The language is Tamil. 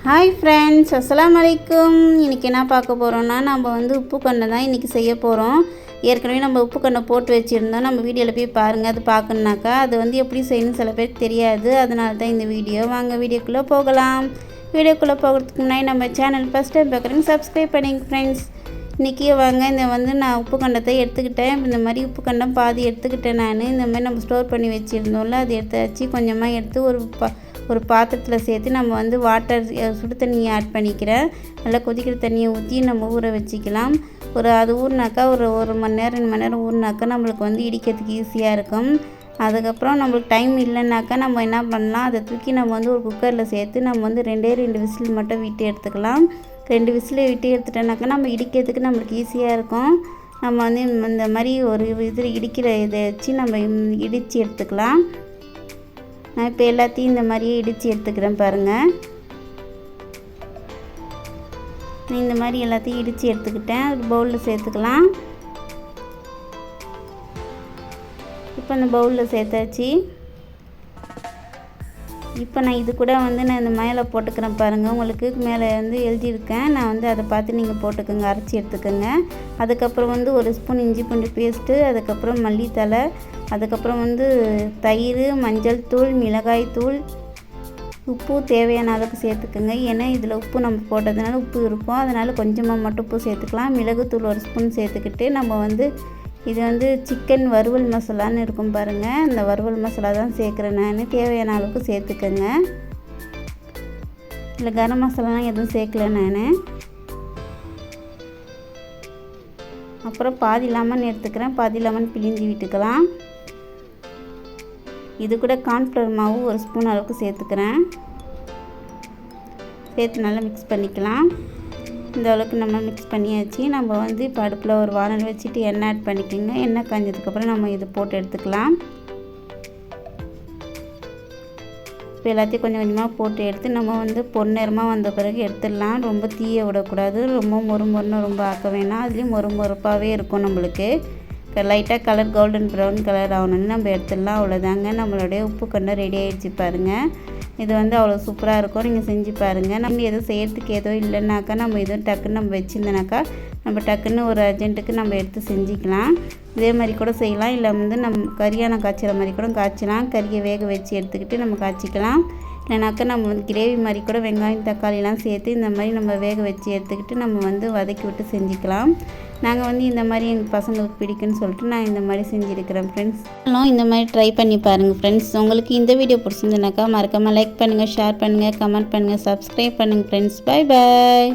ஹாய் ஃப்ரெண்ட்ஸ், அஸ்ஸலாமு அலைக்கும். இன்றைக்கி என்ன பார்க்க போகிறோன்னா, நம்ம வந்து உப்பு கண்டை தான் இன்றைக்கி செய்ய போகிறோம். ஏற்கனவே நம்ம உப்பு கண்டை போட்டு வச்சுருந்தோம். நம்ம வீடியோவில் போய் பாருங்கள். அது பார்க்கணுனாக்கா அது வந்து எப்படி செய்யணும்னு சில பேருக்கு தெரியாது. அதனால தான் இந்த வீடியோ. வாங்க வீடியோக்குள்ளே போகலாம். வீடியோக்குள்ளே போகிறதுக்கு முன்னாடி நம்ம சேனல் ஃபஸ்ட் டைம் பார்க்குறேங்க சப்ஸ்கிரைப் பண்ணிங்க ஃப்ரெண்ட்ஸ். இன்றைக்கி வாங்க இந்த வந்து நான் உப்பு கண்டத்தை எடுத்துக்கிட்டேன். இந்த மாதிரி உப்பு கண்டம் பாதி எடுத்துக்கிட்டேன். நான் இந்த மாதிரி நம்ம ஸ்டோர் பண்ணி வச்சுருந்தோம்ல, அது எடுத்தாச்சு. கொஞ்சமாக எடுத்து ஒரு பாத்திரத்தில் சேர்த்து நம்ம வந்து சுடு தண்ணியை ஆட் பண்ணிக்கிறேன். நல்லா கொதிக்கிற தண்ணியை ஊற்றி நம்ம ஊற வச்சுக்கலாம். அது ஊறினாக்கா ஒரு மணி நேரம் 2 மணி நேரம் ஊறினாக்கா நம்மளுக்கு வந்து இடிக்கிறதுக்கு ஈஸியாக இருக்கும். அதுக்கப்புறம் நம்மளுக்கு டைம் இல்லைன்னாக்கா நம்ம என்ன பண்ணலாம், அதை தூக்கி நம்ம வந்து ஒரு குக்கரில் சேர்த்து நம்ம வந்து 2 விசில் மட்டும் விட்டு எடுத்துக்கலாம். 2 விசில் விட்டு எடுத்துட்டோன்னாக்கா நம்ம இடிக்கிறதுக்கு நம்மளுக்கு ஈஸியாக இருக்கும். நம்ம வந்து இந்த மாதிரி ஒரு இடிக்கிற இதை வச்சு நம்ம இடித்து எடுத்துக்கலாம். நான் இப்போ எல்லாத்தையும் இந்த மாதிரியே இடித்து எடுத்துக்கிறேன் பாருங்கள். இந்த மாதிரி எல்லாத்தையும் இடித்து எடுத்துக்கிட்டேன். ஒரு பவுலில் சேர்த்துக்கலாம். இப்போ இந்த பவுலில் சேர்த்தாச்சு. இப்போ நான் இது கூட வந்து நான் இந்த மேலே போட்டுக்கிறேன் பாருங்கள். உங்களுக்கு மேலே வந்து எழுதியிருக்கேன். நான் வந்து அதை பார்த்து நீங்கள் போட்டுக்கோங்க, அரைச்சி எடுத்துக்கோங்க. அதுக்கப்புறம் வந்து ஒரு ஸ்பூன் இஞ்சி பூண்டு பேஸ்ட்டு, அதுக்கப்புறம் மல்லித்தலை, அதுக்கப்புறம் வந்து தயிர், மஞ்சள் தூள், மிளகாய் தூள், உப்பு தேவையான அளவுக்கு சேர்த்துக்குங்க. ஏன்னா இதில் உப்பு நம்ம போட்டதுனால உப்பு இருக்கும். அதனால் கொஞ்சமாக மட்டும் உப்பு சேர்த்துக்கலாம். மிளகுத்தூள் 1 ஸ்பூன் சேர்த்துக்கிட்டு நம்ம வந்து இது வந்து சிக்கன் வறுவல் மசாலான்னு இருக்கும் பாருங்கள். இந்த வறுவல் மசாலா தான் சேர்க்குறேன் நான். தேவையான அளவுக்கு சேர்த்துக்கோங்க. இல்லை கரம் மசாலாலாம் எதுவும் சேர்க்கல நான். அப்புறம் பாதி லெமன் எடுத்துக்கிறேன். பாதி லெமன் பிழிஞ்சு விட்டுக்கலாம். இது கூட கார்ன்ஃப்ளவர் மாவு 1 ஸ்பூன் அளவுக்கு சேர்த்துக்கிறேன். சேர்த்து நல்லா மிக்ஸ் பண்ணிக்கலாம். இந்த அளவுக்கு நம்ம மிக்ஸ் பண்ணியாச்சு. நம்ம வந்து இப்போ அடுப்பில் ஒரு வானல் வச்சுட்டு எண்ணெய் ஆட் பண்ணிக்கோங்க. எண்ணெய் காஞ்சதுக்கப்புறம் நம்ம இது போட்டு எடுத்துக்கலாம். இப்போ எல்லாத்தையும் கொஞ்சம் கொஞ்சமாக போட்டு எடுத்து நம்ம வந்து பொன்னிறமாக வந்த பிறகு எடுத்துடலாம். ரொம்ப தீய விடக்கூடாது, ரொம்ப மொறுமொறுன்னு ரொம்ப ஆக்க வேணாம். அதுலேயும் மொறுமொறுப்பாகவே இருக்கும். நம்மளுக்கு லைட்டாக கலர் கோல்டன் ப்ரௌன் கலர் ஆகணுன்னு நம்ம எடுத்துடலாம். அவ்வளோதாங்க, நம்மளுடைய உப்பு கண்டை ரெடி ஆகிடுச்சு பாருங்கள். இது வந்து அவ்வளோ சூப்பராக இருக்கும். நீங்கள் செஞ்சு பாருங்கள். நம்ம எதுவும் செய்கிறதுக்கு ஏதோ இல்லைனாக்கா நம்ம எதுவும் டக்குன்னு நம்ம வச்சுருந்தோனாக்கா நம்ம டக்குன்னு ஒரு அர்ஜென்ட்டுக்கு நம்ம எடுத்து செஞ்சுக்கலாம். இதே மாதிரி கூட செய்யலாம். இல்லை வந்து நம்ம கறியான காய்ச்சிற மாதிரி கூட காய்ச்சலாம். கறியை வேக வச்சு எடுத்துக்கிட்டு நம்ம காய்ச்சிக்கலாம். இல்லைனாக்கா நம்ம வந்து கிரேவி மாதிரி கூட வெங்காயம் தக்காளிலாம் சேர்த்து இந்த மாதிரி நம்ம வேக வச்சு எடுத்துக்கிட்டு நம்ம வந்து வதக்கி விட்டு செஞ்சுக்கலாம். நாங்கள் வந்து இந்த மாதிரி எங்கள் பசங்களுக்கு பிடிக்குன்னு சொல்லிட்டு நான் இந்த மாதிரி செஞ்சுருக்கிறேன் ஃப்ரெண்ட்ஸ். இந்த மாதிரி ட்ரை பண்ணி பாருங்கள் ஃப்ரெண்ட்ஸ். உங்களுக்கு இந்த வீடியோ பிடிச்சிருந்துனாக்கா மறக்காமல் லைக் பண்ணுங்கள், ஷேர் பண்ணுங்கள், கமெண்ட் பண்ணுங்கள், சப்ஸ்கிரைப் பண்ணுங்கள் ஃப்ரெண்ட்ஸ். Bye bye.